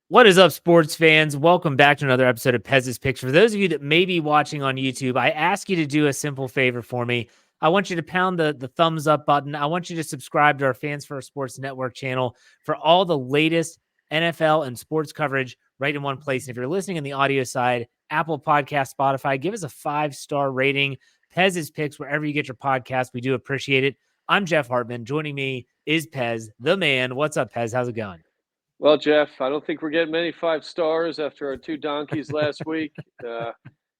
What is up, sports fans? Welcome back to another episode of Pez's Picks. For those of you that may be watching on YouTube, I ask you to do a simple favor for me. I want you to pound the thumbs up button. I want you to subscribe to our Fans First Sports Network channel for all the latest NFL and sports coverage right in one place. And if you're listening on the audio side, Apple Podcast, Spotify, give us a 5-star rating. Pez's Picks, wherever you get your podcast. We do appreciate it. I'm Jeff Hartman. Joining me is Pez, the man. What's up, Pez? How's it going? Well, Jeff, I don't think we're getting many 5 stars after our two donkeys last week.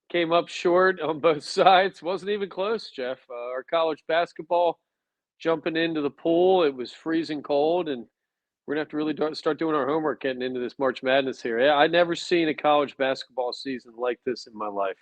Came up short on both sides. Wasn't even close, Jeff. Our college basketball jumping into the pool. It was freezing cold, and we're gonna have to really start doing our homework getting into this March Madness here. Yeah, I'd never seen a college basketball season like this in my life.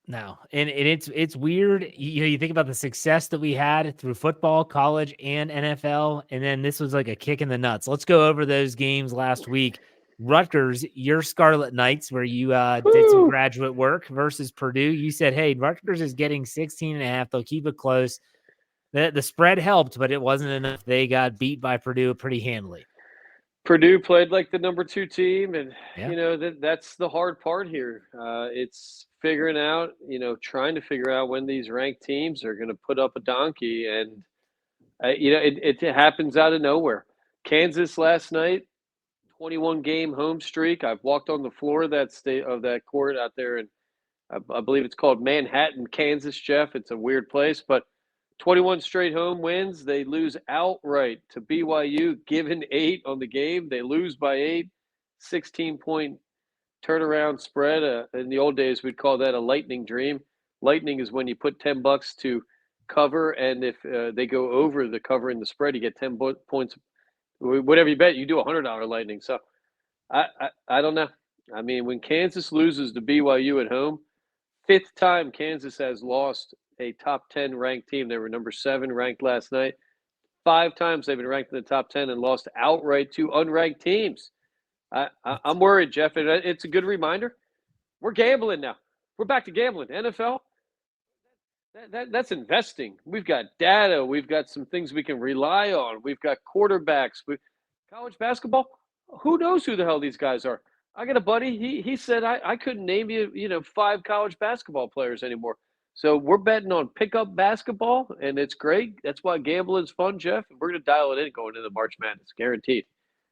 No, and it's weird. You think about the success that we had through football, college, and NFL, and then this was like a kick in the nuts. Let's go over those games last week. Rutgers, your Scarlet Knights, where you did some Woo! graduate work versus Purdue. You said, hey, Rutgers is getting 16 and a half. They'll keep it close. The spread helped, but it wasn't enough. They got beat by Purdue pretty handily. Purdue played like the number 2 team, and Yeah. that's the hard part here. It's figuring out, trying to figure out when these ranked teams are going to put up a donkey, and it happens out of nowhere. Kansas last night, 21 game home streak. I've walked on the floor of that court out there, and I believe it's called Manhattan, Kansas. Jeff, it's a weird place, but 21 straight home wins. They lose outright to BYU, given 8 on the game. They lose by 8, 16-point turnaround spread. In the old days, we'd call that a lightning dream. Lightning is when you put $10 to cover, and if they go over the cover in the spread, you get 10 points. Whatever you bet, you do $100 lightning. So I don't know. I mean, when Kansas loses to BYU at home, 5th time Kansas has lost a top 10 ranked team. They were number 7 ranked last night. 5 times they've been ranked in the top 10 and lost outright to unranked teams. I'm worried, Jeff. It's a good reminder. We're gambling now. We're back to gambling. NFL, that's investing. We've got data. We've got some things we can rely on. We've got quarterbacks. College basketball, who knows who the hell these guys are? I got a buddy. He said I couldn't name you 5 college basketball players anymore. So we're betting on pickup basketball, and it's great. That's why gambling's fun, Jeff. And we're going to dial it in going into March Madness, guaranteed.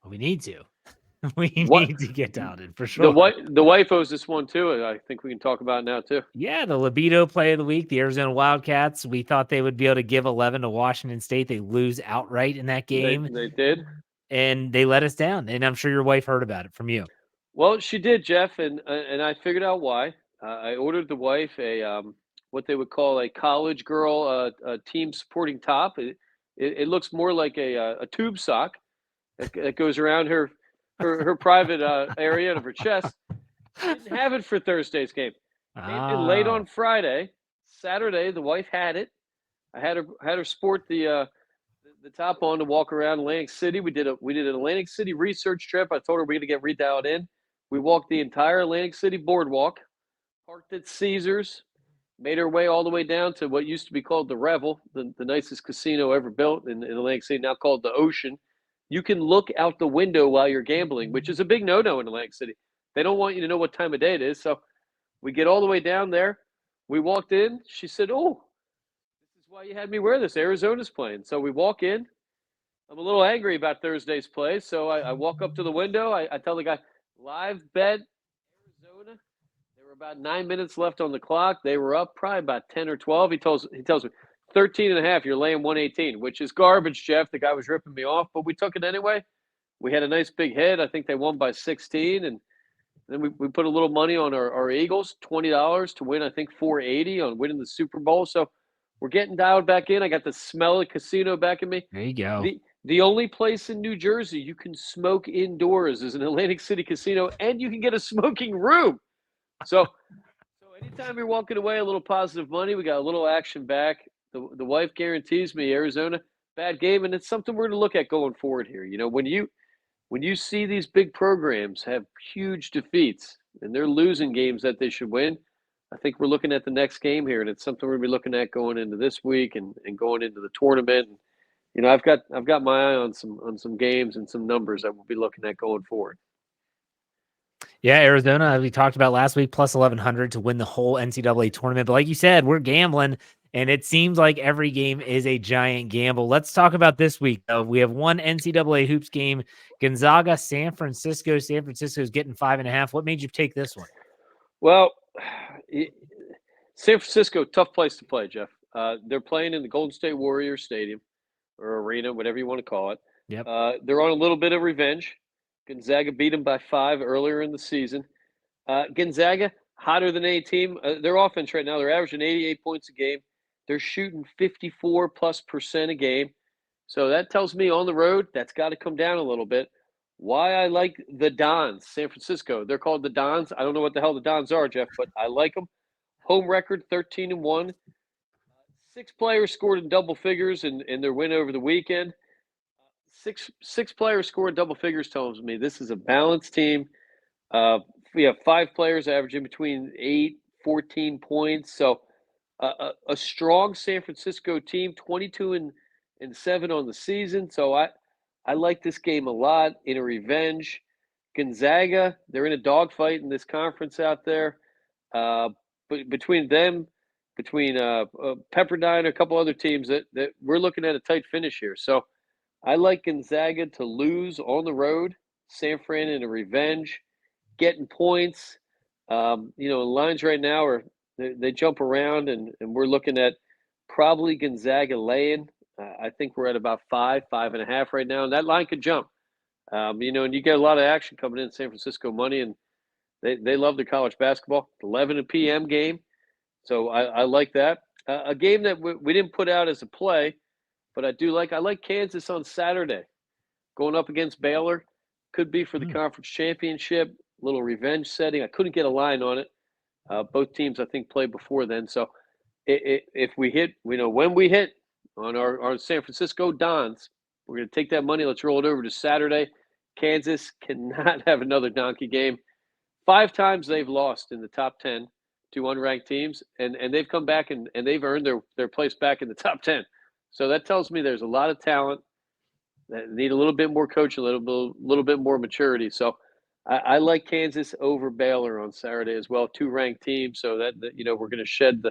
We need to. We What need to get down in for the sure. wife owes this one too. I think we can talk about it now too. Yeah, the libido play of the week, the Arizona Wildcats. We thought they would be able to give 11 to Washington State. They lose outright in that game, They did. and they let us down. And I'm sure your wife heard about it from you. Well, she did, Jeff, and I figured out why. I ordered the wife a what they would call a college girl team supporting top. It looks more like a tube sock that goes around her private area of her chest. Didn't have it for Thursday's game. Came in late on Friday. Saturday, the wife had it. I had her sport the top on to walk around Atlantic City. We did an Atlantic City research trip. I told her we're gonna get redialed in. We walked the entire Atlantic City boardwalk, parked at Caesars, made our way all the way down to what used to be called the Revel, the nicest casino ever built in Atlantic City, now called the Ocean. You can look out the window while you're gambling, which is a big no-no in Atlantic City. They don't want you to know what time of day it is. So we get all the way down there. We walked in. She said, "Oh, this is why you had me wear this. Arizona's playing." So we walk in. I'm a little angry about Thursday's play. So I walk up to the window. I tell the guy, live bet Arizona. There were about 9 minutes left on the clock. They were up probably about 10 or 12. He tells me 13 and a half. You're laying 118, which is garbage, Jeff. The guy was ripping me off, but we took it anyway. We had a nice big hit. I think they won by 16. And then we put a little money on our Eagles, $20 to win, I think 480 on winning the Super Bowl. So we're getting dialed back in. I got the smell of casino back in me. There you go. The only place in New Jersey you can smoke indoors is an Atlantic City casino, and you can get a smoking room. So anytime you're walking away a little positive money, we got a little action back. The wife guarantees me Arizona, bad game, and it's something we're going to look at going forward here. When you see these big programs have huge defeats and they're losing games that they should win, I think we're looking at the next game here, and it's something we're going to be looking at going into this week and going into the tournament. I've got my eye on some games and some numbers that we'll be looking at going forward. Yeah, Arizona, we talked about last week, plus 1,100 to win the whole NCAA tournament. But like you said, we're gambling, and it seems like every game is a giant gamble. Let's talk about this week, though. We have one NCAA hoops game, Gonzaga, San Francisco. San Francisco's getting 5.5. What made you take this one? Well, San Francisco, tough place to play, Jeff. They're playing in the Golden State Warriors Stadium or arena, whatever you want to call it. Yep. They're on a little bit of revenge. Gonzaga beat them by 5 earlier in the season. Gonzaga, hotter than any team. Their offense right now, they're averaging 88 points a game. They're shooting 54+% a game. So that tells me on the road, that's got to come down a little bit. Why I like the Dons, San Francisco. They're called the Dons. I don't know what the hell the Dons are, Jeff, but I like them. Home record 13-1. 6 players scored in double figures in their win over the weekend. Six players scored double figures tells me this is a balanced team. We have 5 players averaging between 8, 14 points. So a strong San Francisco team, 22-7 on the season. So I like this game a lot in a revenge. Gonzaga, they're in a dogfight in this conference out there. But between them, between Pepperdine, a couple other teams, that we're looking at a tight finish here. So I like Gonzaga to lose on the road. San Fran in a revenge, getting points. Lines right now are they jump around, and we're looking at probably Gonzaga laying. I think we're at about 5.5 right now, and that line could jump. And you get a lot of action coming in San Francisco money, and they love the college basketball. 11 p.m. game, so I like that. A game that we didn't put out as a play, but I like Kansas on Saturday, going up against Baylor. Could be for the conference championship, little revenge setting. I couldn't get a line on it. Both teams, I think, played before then. So if we hit, when we hit on our San Francisco Dons, we're going to take that money. Let's roll it over to Saturday. Kansas cannot have another donkey game. 5 times they've lost in the top 10 to unranked teams, and they've come back and they've earned their place back in the top 10. So that tells me there's a lot of talent that need a little bit more coaching, a little bit more maturity. So I like Kansas over Baylor on Saturday as well. 2 ranked teams, so that we're going to shed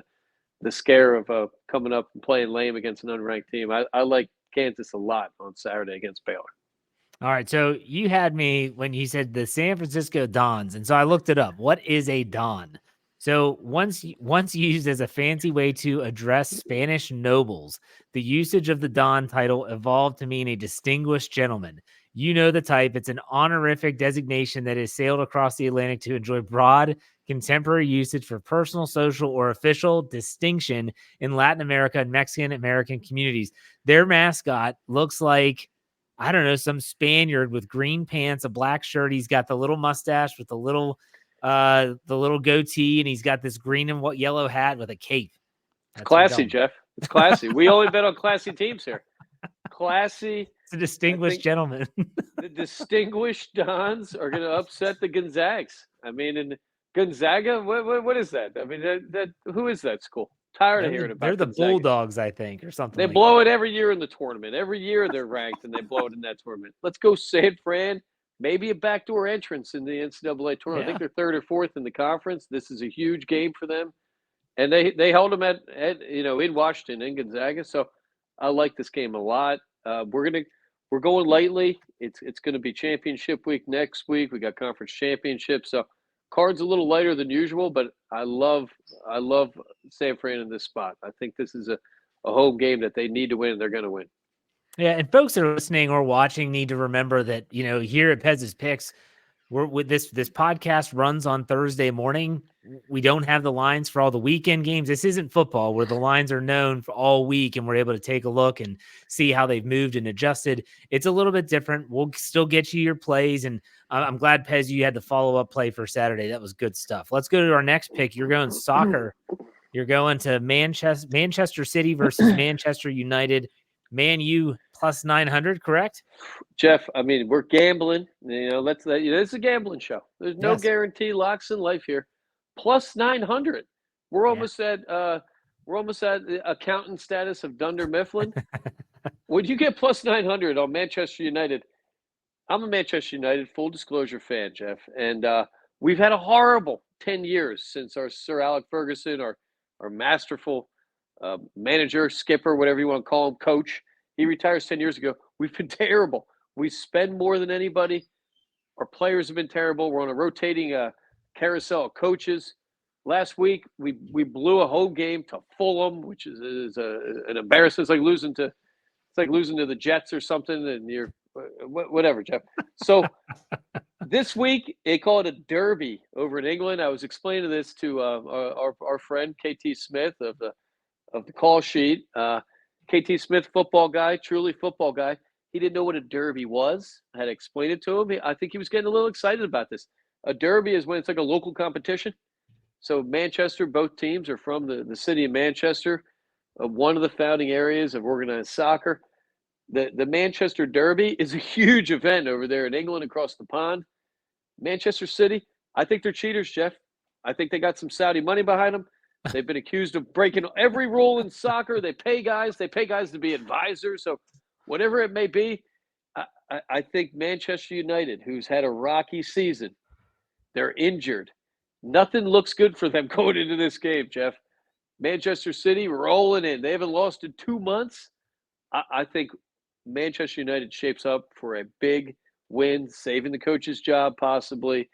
the scare of coming up and playing lame against an unranked team. I like Kansas a lot on Saturday against Baylor. All right, so you had me when you said the San Francisco Dons, and so I looked it up. What is a Don? So once used as a fancy way to address Spanish nobles, the usage of the Don title evolved to mean a distinguished gentleman. You know the type. It's an honorific designation that has sailed across the Atlantic to enjoy broad contemporary usage for personal, social, or official distinction in Latin America and Mexican American communities. Their mascot looks like, I don't know, some Spaniard with green pants, a black shirt. He's got the little mustache with the little goatee, and he's got this green and yellow hat with a cape. It's classy, Jeff. It's classy. We only bet on classy teams here. Classy. It's a distinguished gentleman. The distinguished Dons are going to upset the Gonzags. I mean, and Gonzaga, what is that? I mean, who is that school? Tired of hearing about. They're the Gonzaga. Bulldogs, I think, or something. They blow it every year in the tournament. Every year they're ranked and they blow it in that tournament. Let's go San Fran. Maybe a backdoor entrance in the NCAA tournament. Yeah. I think they're 3rd or 4th in the conference. This is a huge game for them, and they held them at in Washington, in Gonzaga. So I like this game a lot. We're going lightly. It's going to be championship week next week. We got conference championship, so card's a little lighter than usual. But I love San Fran in this spot. I think this is a home game that they need to win, and they're going to win. Yeah, and folks that are listening or watching need to remember that, here at Pez's Picks, we're with this podcast runs on Thursday morning. We don't have the lines for all the weekend games. This isn't football where the lines are known for all week and we're able to take a look and see how they've moved and adjusted. It's a little bit different. We'll still get you your plays, and I'm glad, Pez, you had the follow-up play for Saturday. That was good stuff. Let's go to our next pick. You're going soccer. You're going to Manchester City versus Manchester United. Man U plus 900, correct? Jeff, I mean, we're gambling. This is a gambling show. There's no guarantee locks in life here. Plus 900. We're almost at the accountant status of Dunder Mifflin. Would you get plus 900 on Manchester United? I'm a Manchester United full disclosure fan, Jeff, and We've had a horrible 10 years since our Sir Alec Ferguson, our masterful manager, skipper, whatever you want to call him, coach. He retires 10 years ago. We've been terrible. We spend more than anybody. Our players have been terrible. We're on a rotating carousel of coaches. Last week, we blew a home game to Fulham, which is an embarrassment. It's like losing to the Jets or something, and you're whatever, Jeff. So this week, they call it a derby over in England. I was explaining this to our friend KT Smith of the call sheet. KT Smith, football guy, truly football guy. He didn't know what a derby was. I had to explain it to him. I think he was getting a little excited about this. A derby is when it's like a local competition. So Manchester, both teams are from the city of Manchester, one of the founding areas of organized soccer. The Manchester Derby is a huge event over there in England across the pond. Manchester City, I think they're cheaters, Jeff. I think they got some Saudi money behind them. They've been accused of breaking every rule in soccer. They pay guys to be advisors. So whatever it may be, I think Manchester United, who's had a rocky season, they're injured. Nothing looks good for them going into this game, Jeff. Manchester City rolling in. They haven't lost in 2 months. I think Manchester United shapes up for a big win, saving the coach's job possibly.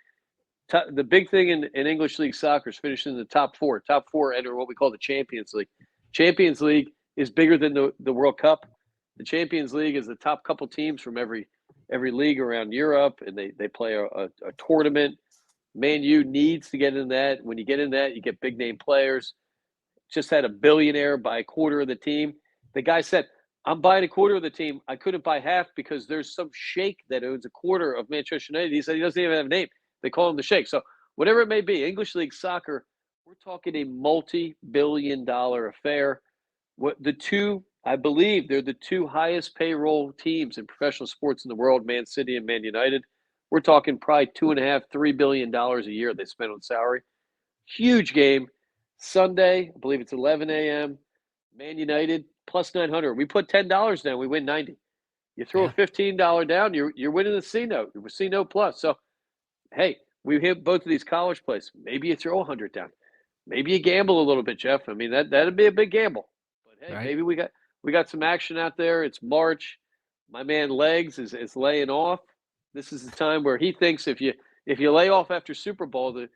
The big thing in English League soccer is finishing in the top four. Top four enter what we call the Champions League. Champions League is bigger than the World Cup. The Champions League is the top couple teams from every league around Europe, and they play a tournament. Man U needs to get in that. When you get in that, you get big-name players. Just had a billionaire buy a quarter of the team. The guy said, I'm buying a quarter of the team. I couldn't buy half because there's some sheikh that owns a quarter of Manchester United. He said he doesn't even have a name. They call him the sheikh. So whatever it may be, English League soccer, we're talking a multi-billion-dollar affair. I believe they're the two highest payroll teams in professional sports in the world, Man City and Man United. We're talking probably $2.5, $3 billion a year they spend on salary. Huge game. Sunday, I believe it's 11 a.m. Man United plus 900. We put $10 down, we win 90. You throw a $15 down, you're winning the C note. We're C note plus. So, hey, we hit both of these college plays. Maybe you throw 100 down. Maybe you gamble a little bit, Jeff. I mean, that'd be a big gamble. But hey, maybe we got some action out there. It's March. My man Legs is laying off. This is the time where he thinks if you lay off after Super Bowl, the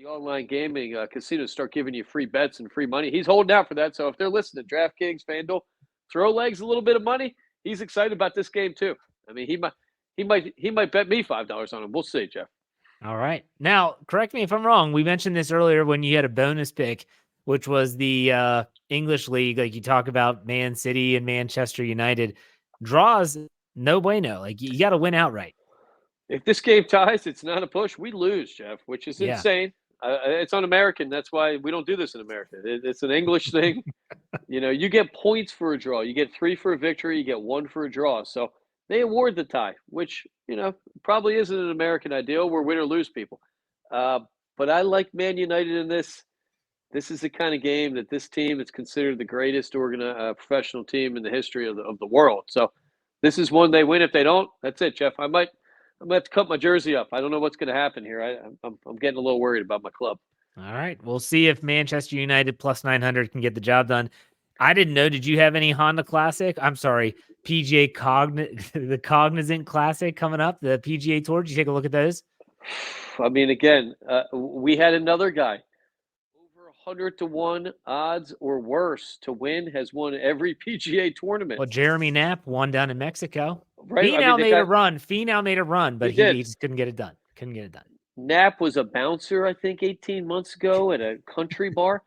online gaming casinos start giving you free bets and free money. He's holding out for that. So if they're listening, DraftKings, FanDuel, throw Legs a little bit of money. He's excited about this game too. I mean, he might bet me $5 on him. We'll see, Jeff. All right. Now, correct me if I'm wrong. We mentioned this earlier when you had a bonus pick, which was the English League. Like you talk about Man City and Manchester United. Draws, no bueno. Like you got to win outright. If this game ties, it's not a push. We lose, Jeff, which is insane. It's un-American. That's why we don't do this in America. It's an English thing. You get points for a draw. You get 3 for a victory. You get 1 for a draw. So they award the tie, which, probably isn't an American ideal. We're win or lose people. But I like Man United in this. This is the kind of game that this team is considered the greatest professional team in the history of the world. So this is one they win. If they don't, that's it, Jeff. I'm going to have to cut my jersey up. I don't know what's going to happen here. I'm getting a little worried about my club. All right. We'll see if Manchester United plus 900 can get the job done. I didn't know. Did you have any Honda Classic? I'm sorry, PGA the Cognizant Classic coming up, the PGA Tour. Did you take a look at those? I mean, again, we had another guy. Over 100-1 odds or worse to win, has won every PGA tournament. Well, Jeremy Knapp won down in Mexico. Right. Finau made a run, but he just couldn't get it done. Knapp was a bouncer, I think, 18 months ago at a country bar.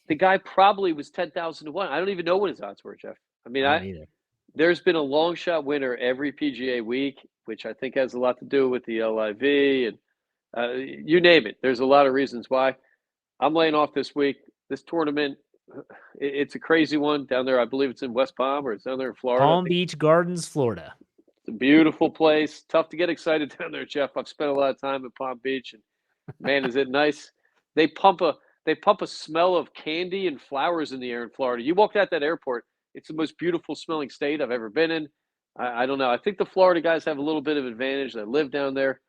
The guy probably was 10,000 to 1. I don't even know what his odds were, Jeff. I mean, there's been a long shot winner every PGA week, which I think has a lot to do with the LIV and you name it. There's a lot of reasons why. I'm laying off this week. This tournament, it's a crazy one down there. I believe it's in West Palm or it's down there in Florida. Palm Beach Gardens, Florida. It's a beautiful place. Tough to get excited down there, Jeff. I've spent a lot of time in Palm Beach, and man, is it nice. They pump a smell of candy and flowers in the air in Florida. You walk out that airport, it's the most beautiful smelling state I've ever been in. I don't know. I think the Florida guys have a little bit of advantage. They live down there.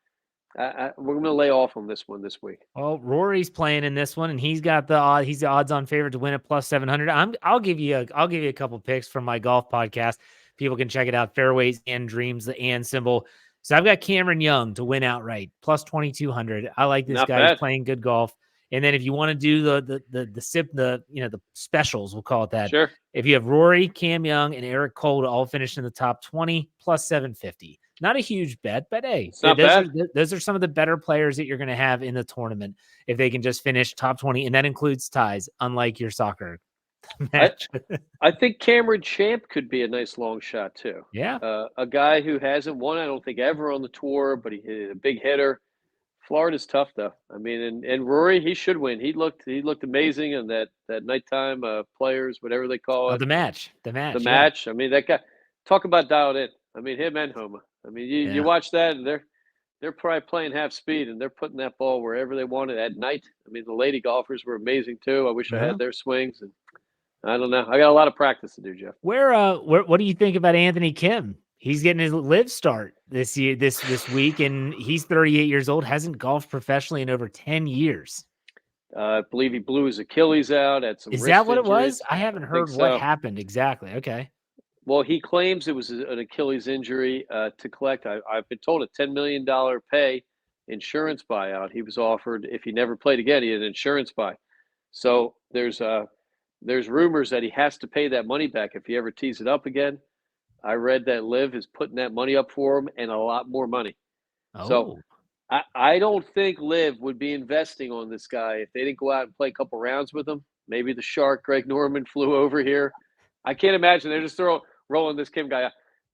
We're going to lay off on this one this week. Well, Rory's playing in this one, and he's got he's the odds-on favorite to win at plus 700. I'll give you a couple picks from my golf podcast. People can check it out. Fairways and Dreams, the and symbol. So I've got Cameron Young to win outright, plus 2,200. I like this Not guy. He's bad. playing good golf. And then if you want to do the specials, we'll call it that. Sure. If you have Rory, Cam Young, and Eric Cole to all finish in the top 20, plus 750. Not a huge bet, but hey, It's not bad. those are some of the better players that you're going to have in the tournament if they can just finish top 20, and that includes ties, unlike your soccer match. I think Cameron Champ could be a nice long shot too. Yeah. A guy who hasn't won, I don't think, ever on the tour, but he's a big hitter. Florida's tough though. I mean, and Rory, he should win. He looked amazing in that nighttime players, whatever they call it. The match. The match. I mean, that guy. Talk about dialed in. I mean, him and Homa. I mean, you watch that, and they're probably playing half speed, and they're putting that ball wherever they want it at night. I mean, the lady golfers were amazing too. I wish I had their swings, and I don't know. I got a lot of practice to do, Jeff. Where what do you think about Anthony Kim? He's getting his live start this year, this week, and he's 38 years old. Hasn't golfed professionally in over 10 years. I believe he blew his Achilles out. Had some. Is wrist that what injuries. it was? I haven't heard what happened exactly. Okay. Well, he claims it was an Achilles injury to collect. I've been told a $10 million pay insurance buyout he was offered if he never played again. He had an insurance buy. So there's rumors that he has to pay that money back if he ever tees it up again. I read that Liv is putting that money up for him and a lot more money. Oh. So I don't think Liv would be investing on this guy if they didn't go out and play a couple rounds with him. Maybe the Shark, Greg Norman, flew over here. I can't imagine they're just rolling this Kim guy out.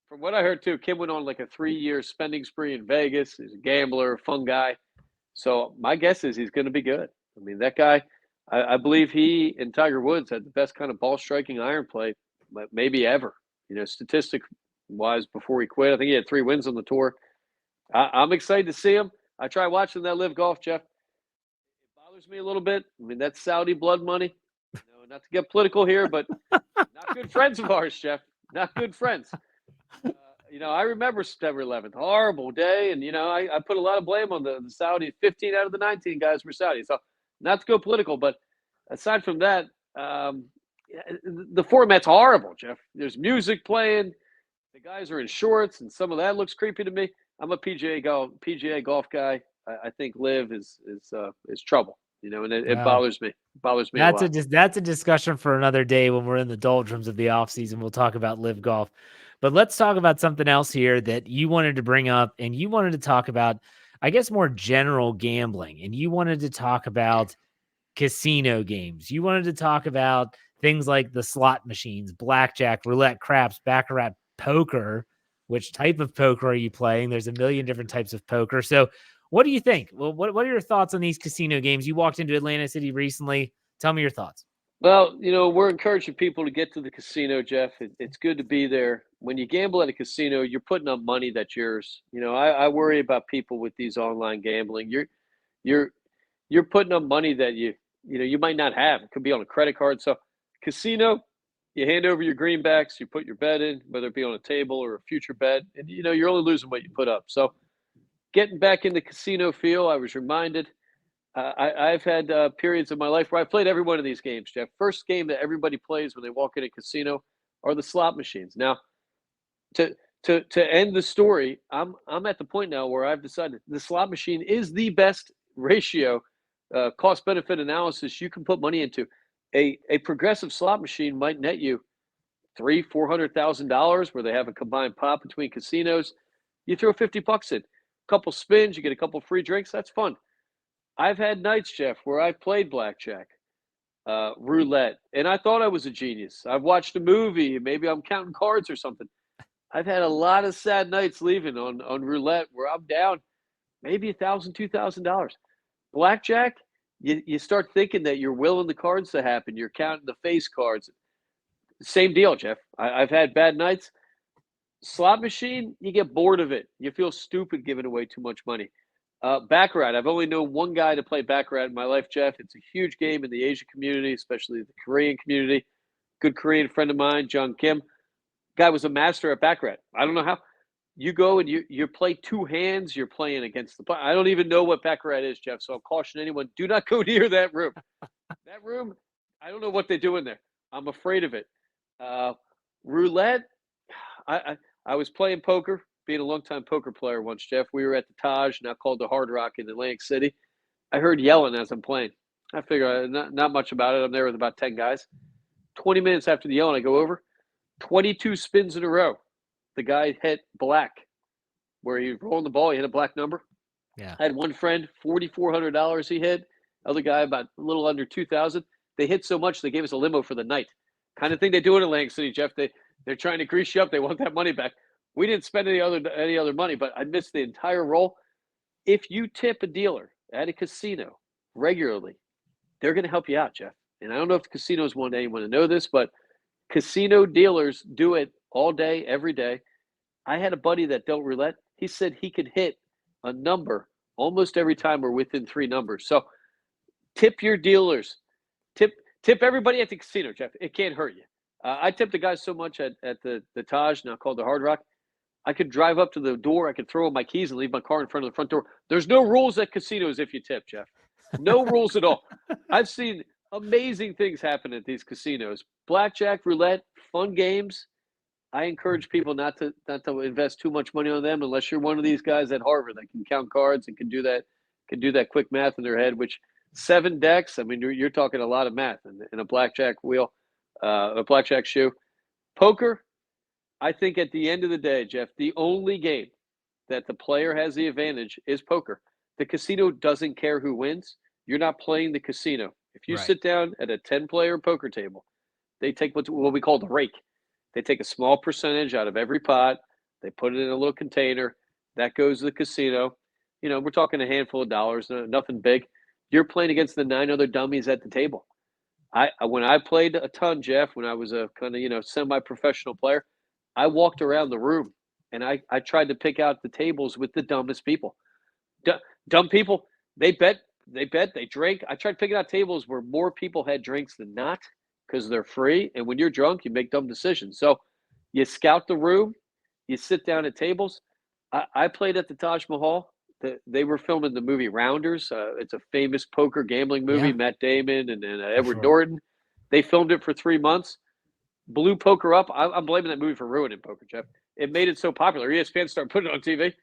From what I heard too, Kim went on like a 3-year spending spree in Vegas. He's a gambler, fun guy. So my guess is he's going to be good. I mean, that guy, I believe he and Tiger Woods had the best kind of ball striking iron play, maybe ever. You know, statistic wise, before he quit, I think he had 3 wins on the tour. I'm excited to see him. I try watching that live golf, Jeff. It bothers me a little bit. I mean, that's Saudi blood money. You know, not to get political here, but not good friends of ours, Jeff. Not good friends. You know, I remember September 11th, horrible day, and you know, I put a lot of blame on the Saudis. 15 out of the 19 guys were Saudis. So, not to go political, but aside from that, the format's horrible, Jeff. There's music playing. The guys are in shorts, and some of that looks creepy to me. I'm a PGA golf guy. I think Liv is trouble, you know, and it bothers me. It bothers me. That's a discussion for another day when we're in the doldrums of the offseason. We'll talk about live golf. But let's talk about something else here that you wanted to bring up, and you wanted to talk about, I guess, more general gambling, and you wanted to talk about casino games. You wanted to talk about things like the slot machines, blackjack, roulette, craps, baccarat, poker. Which type of poker are you playing? There's a million different types of poker. So what do you think? Well, what are your thoughts on these casino games? You walked into Atlantic City recently. Tell me your thoughts. Well, you know, we're encouraging people to get to the casino, Jeff. It's good to be there. When you gamble at a casino, you're putting up money that's yours. You know, I worry about people with these online gambling. You're putting up money that you might not have. It could be on a credit card. So casino, you hand over your greenbacks, you put your bet in, whether it be on a table or a future bet, and you know, you're only losing what you put up. So getting back in the casino feel, I was reminded I've had periods of my life where I played every one of these games, Jeff. First game that everybody plays when they walk in a casino are the slot machines. Now, to end the story, I'm at the point now where I've decided the slot machine is the best ratio cost benefit analysis you can put money into. A progressive slot machine might net you $300,000-$400,000 where they have a combined pot between casinos. You throw $50 in, a couple spins, you get a couple free drinks. That's fun. I've had nights, Jeff, where I've played blackjack, roulette, and I thought I was a genius. I've watched a movie, maybe I'm counting cards or something. I've had a lot of sad nights leaving on roulette where I'm down maybe $1,000, $2,000. Blackjack, you start thinking that you're willing the cards to happen. You're counting the face cards. Same deal, Jeff. I've had bad nights. Slot machine, you get bored of it. You feel stupid giving away too much money. Baccarat, I've only known one guy to play Baccarat in my life, Jeff. It's a huge game in the Asian community, especially the Korean community. Good Korean friend of mine, John Kim. Guy was a master at Baccarat. I don't know how. You go and you play two hands. You're playing against the. I don't even know what baccarat is, Jeff. So I'm cautioning anyone: do not go near that room. That room, I don't know what they do in there. I'm afraid of it. Uh, Roulette. I was playing poker, being a longtime poker player once, Jeff. We were at the Taj, now called the Hard Rock in Atlantic City. I heard yelling as I'm playing. I figure not much about it. I'm there with about 10 guys. 20 minutes after the yelling, I go over. 22 spins in a row. The guy hit black, where he rolled the ball. He hit a black number. Yeah. I had one friend, $4,400 he hit. Other guy, about a little under 2,000. They hit so much they gave us a limo for the night. Kind of thing they do in Atlantic City, Jeff. They're trying to grease you up. They want that money back. We didn't spend any other money, but I missed the entire roll. If you tip a dealer at a casino regularly, they're going to help you out, Jeff. And I don't know if the casinos want anyone to know this, but casino dealers do it all day, every day. I had a buddy that dealt roulette. He said he could hit a number almost every time or within three numbers. So tip your dealers. Tip everybody at the casino, Jeff. It can't hurt you. I tipped the guys so much at the Taj, now called the Hard Rock. I could drive up to the door. I could throw in my keys and leave my car in front of the front door. There's no rules at casinos if you tip, Jeff. No rules at all. I've seen amazing things happen at these casinos. Blackjack, roulette, fun games. I encourage people not to invest too much money on them unless you're one of these guys at Harvard that can count cards and can do that quick math in their head. Which 7 decks? I mean, you're talking a lot of math in a blackjack wheel, a blackjack shoe. Poker. I think at the end of the day, Jeff, the only game that the player has the advantage is poker. The casino doesn't care who wins. You're not playing the casino. If you sit down at a 10-player poker table, they take what we call the rake. They take a small percentage out of every pot. They put it in a little container. That goes to the casino. We're talking a handful of dollars, nothing big. You're playing against the 9 other dummies at the table. When I played a ton, Jeff, when I was a kind of, semi-professional player, I walked around the room and I tried to pick out the tables with the dumbest people. Dumb people, they bet, they drink. I tried picking out tables where more people had drinks than not because they're free. And when you're drunk, you make dumb decisions. So you scout the room, you sit down at tables. I played at the Taj Mahal. They were filming the movie Rounders. It's a famous poker gambling movie, Yeah. Matt Damon and Edward Norton. They filmed it for 3 months. Blew poker up. I'm blaming that movie for ruining poker, Jeff. It made it so popular. ESPN started putting it on TV.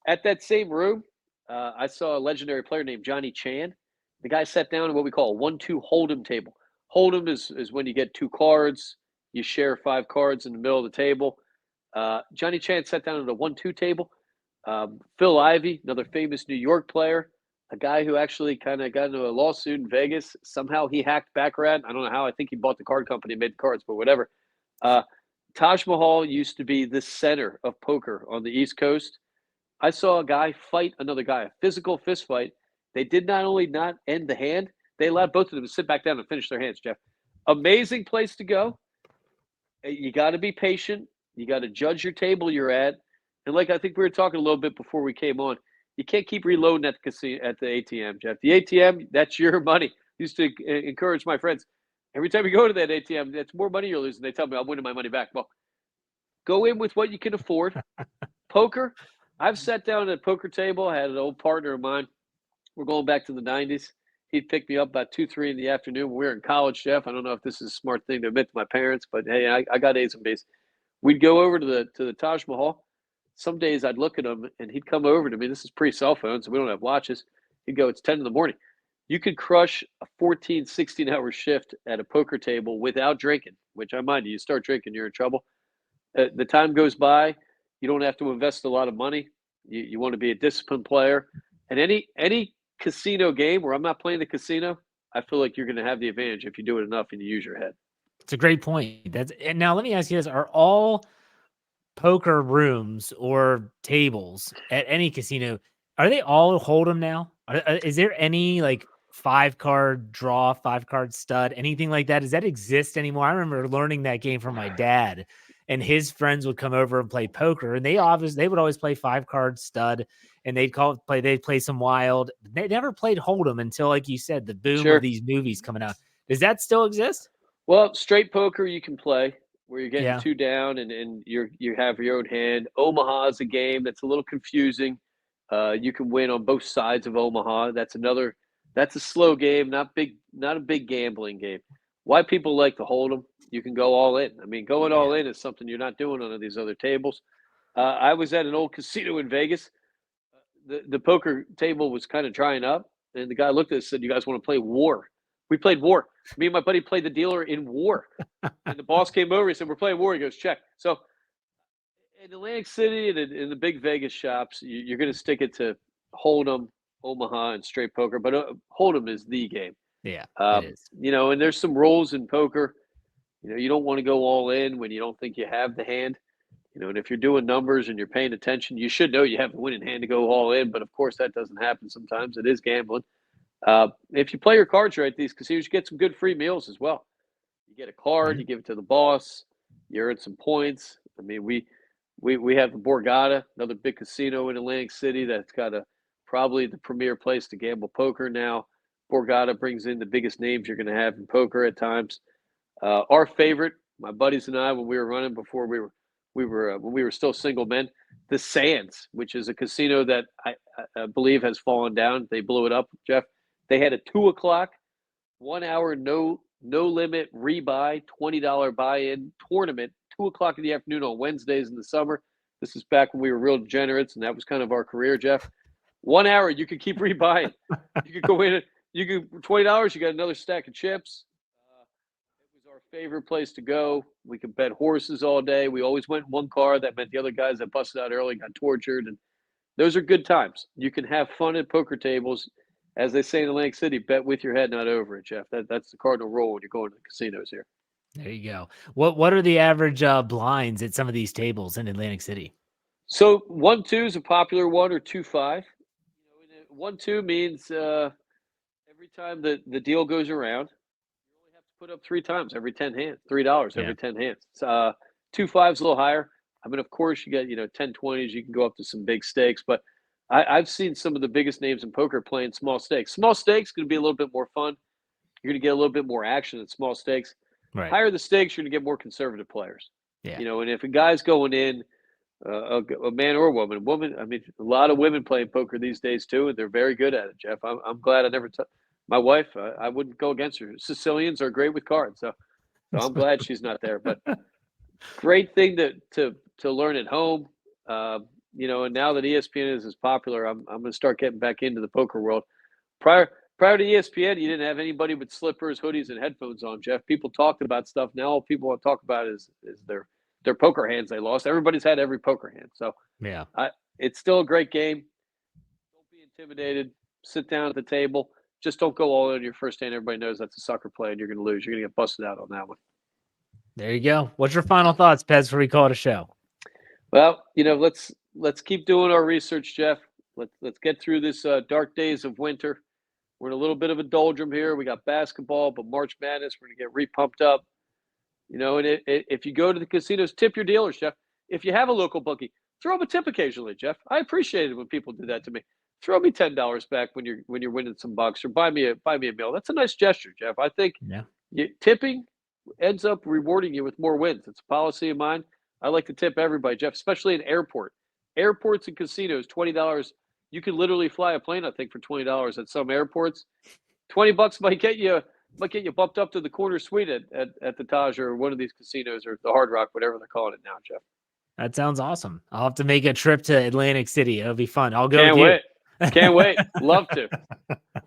At that same room, I saw a legendary player named Johnny Chan. The guy sat down at what we call a 1-2 hold'em table. Hold'em is when you get 2 cards, you share 5 cards in the middle of the table. Johnny Chan sat down at a 1-2 table. Phil Ivey, another famous New York player, a guy who actually kind of got into a lawsuit in Vegas. Somehow he hacked baccarat. I don't know how. I think he bought the card company and made the cards, but whatever. Taj Mahal used to be the center of poker on the East Coast. I saw a guy fight another guy, a physical fist fight. They did not only not end the hand, they allowed both of them to sit back down and finish their hands, Jeff. Amazing place to go. You got to be patient. You got to judge your table you're at. And like I think we were talking a little bit before we came on, you can't keep reloading at the casino, at the ATM, Jeff. The ATM, that's your money. I used to encourage my friends. Every time you go to that ATM, that's more money you're losing. They tell me I'm winning my money back. Well, go in with what you can afford. Poker, I've sat down at a poker table. I had an old partner of mine. We're going back to the 90s. He'd pick me up about 2, 3 in the afternoon when we were in college, Jeff. I don't know if this is a smart thing to admit to my parents, but hey, I got A's and B's. We'd go over to the Taj Mahal. Some days I'd look at him and he'd come over to me. This is pre-cell phones, so we don't have watches. He'd go, it's 10 in the morning. You could crush a 14, 16-hour shift at a poker table without drinking, which I mind you start drinking, you're in trouble. The time goes by. You don't have to invest a lot of money. You want to be a disciplined player. And any casino game where I'm not playing the casino, I feel like you're going to have the advantage if you do it enough and you use your head. It's a great point. And now let me ask you this. Are all poker rooms or tables at any casino, are they all hold'em now? Is there any like 5-card draw, 5-card stud, anything like that? Does that exist anymore? I remember learning that game from my dad, and his friends would come over and play poker, and they would always play 5-card stud, and they'd play some wild. They never played hold'em until, like you said, the boom of these movies coming out. Does that still exist? Well, straight poker you can play. where you're getting Yeah. 2 down and you have your own hand. Omaha's a game that's a little confusing. You can win on both sides of Omaha. That's a slow game, not a big gambling game. Why people like to hold them? You can go all in. I mean, going all Yeah. in is something you're not doing on these other tables. I was at an old casino in Vegas. The poker table was kind of drying up, and the guy looked at us and said, "You guys want to play War?" We played War. Me and my buddy played the dealer in War. And the boss came over. He said, "We're playing War." He goes, "Check." So in Atlantic City and in the big Vegas shops, you're going to stick it to Hold'em, Omaha, and straight poker. But Hold'em is the game. Yeah, it is. And there's some rules in poker. You don't want to go all in when you don't think you have the hand. And if you're doing numbers and you're paying attention, you should know you have the winning hand to go all in. But of course, that doesn't happen sometimes. It is gambling. If you play your cards right, these casinos, you get some good free meals as well. You get a card, Yeah. you give it to the boss, you earn some points. I mean, we have the Borgata, another big casino in Atlantic City that's got probably the premier place to gamble poker now. Borgata brings in the biggest names you're going to have in poker at times. Our favorite, my buddies and I, when we were running before when we were still single men, the Sands, which is a casino that I believe has fallen down. They blew it up, Jeff. They had a 2:00, 1 hour, no limit rebuy, $20 buy-in tournament, 2:00 in the afternoon on Wednesdays in the summer. This is back when we were real degenerates, and that was kind of our career, Jeff. 1 hour, you could keep rebuying. You could go in, you could $20, you got another stack of chips. It was our favorite place to go. We could bet horses all day. We always went in one car. That meant the other guys that busted out early got tortured, and those are good times. You can have fun at poker tables. As they say in Atlantic City, bet with your head, not over it, Jeff. That's the cardinal rule when you're going to the casinos here. There you go. What are the average blinds at some of these tables in Atlantic City? So 1-2 is a popular one, or 2-5. 1-2 means every time the deal goes around, you only have to put up 3 times every 10 hands, $3 Yeah. every 10 hands. 2-5 is a little higher. I mean, of course, you got 10-20s. You can go up to some big stakes, but I've seen some of the biggest names in poker playing small stakes. Small stakes going to be a little bit more fun. You're going to get a little bit more action at small stakes. Right. Higher the stakes, you're going to get more conservative players. Yeah. And if a guy's going in, a man or a woman, I mean, a lot of women playing poker these days too, and they're very good at it, Jeff. I'm glad I never my wife, I wouldn't go against her. Sicilians are great with cards, so I'm glad she's not there. But great thing to learn at home. And now that ESPN is as popular, I'm going to start getting back into the poker world. Prior to ESPN, you didn't have anybody with slippers, hoodies, and headphones on, Jeff. People talked about stuff. Now all people want to talk about is their poker hands they lost. Everybody's had every poker hand. So Yeah. it's still a great game. Don't be intimidated. Sit down at the table. Just don't go all in your first hand. Everybody knows that's a sucker play, and you're going to lose. You're going to get busted out on that one. There you go. What's your final thoughts, Pez, before we call it a show? Well, let's keep doing our research, Jeff. Let's get through this dark days of winter. We're in a little bit of a doldrum here. We got basketball, but March Madness, we're going to get re-pumped up. And if you go to the casinos, tip your dealers, Jeff. If you have a local bookie, throw them a tip occasionally, Jeff. I appreciate it when people do that to me. Throw me $10 back when you're winning some bucks, or buy me a meal. That's a nice gesture, Jeff. I think tipping ends up rewarding you with more wins. It's a policy of mine. I like to tip everybody, Jeff, especially in airports and casinos. $20. You can literally fly a plane, I think, for $20 at some airports. $20 might get you bumped up to the corner suite at the Taj or one of these casinos, or the Hard Rock, whatever they're calling it now, Jeff. That sounds awesome. I'll have to make a trip to Atlantic City. It'll be fun. I'll go Can't with you. wait. Can't wait. Love to.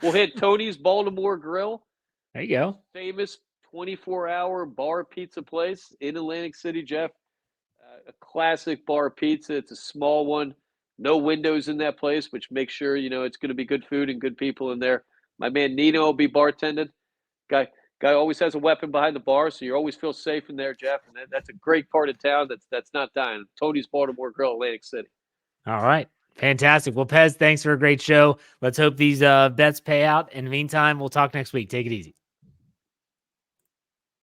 We'll hit Tony's Baltimore Grill. There you go. Famous 24-hour bar pizza place in Atlantic City, Jeff. A classic bar pizza. It's a small one. No windows in that place, which makes sure, it's going to be good food and good people in there. My man Nino will be bartending. Guy always has a weapon behind the bar, so you always feel safe in there, Jeff. And that's a great part of town that's not dying. Tony's Baltimore Grill, Atlantic City. All right. Fantastic. Well, Pez, thanks for a great show. Let's hope these bets pay out. In the meantime, we'll talk next week. Take it easy.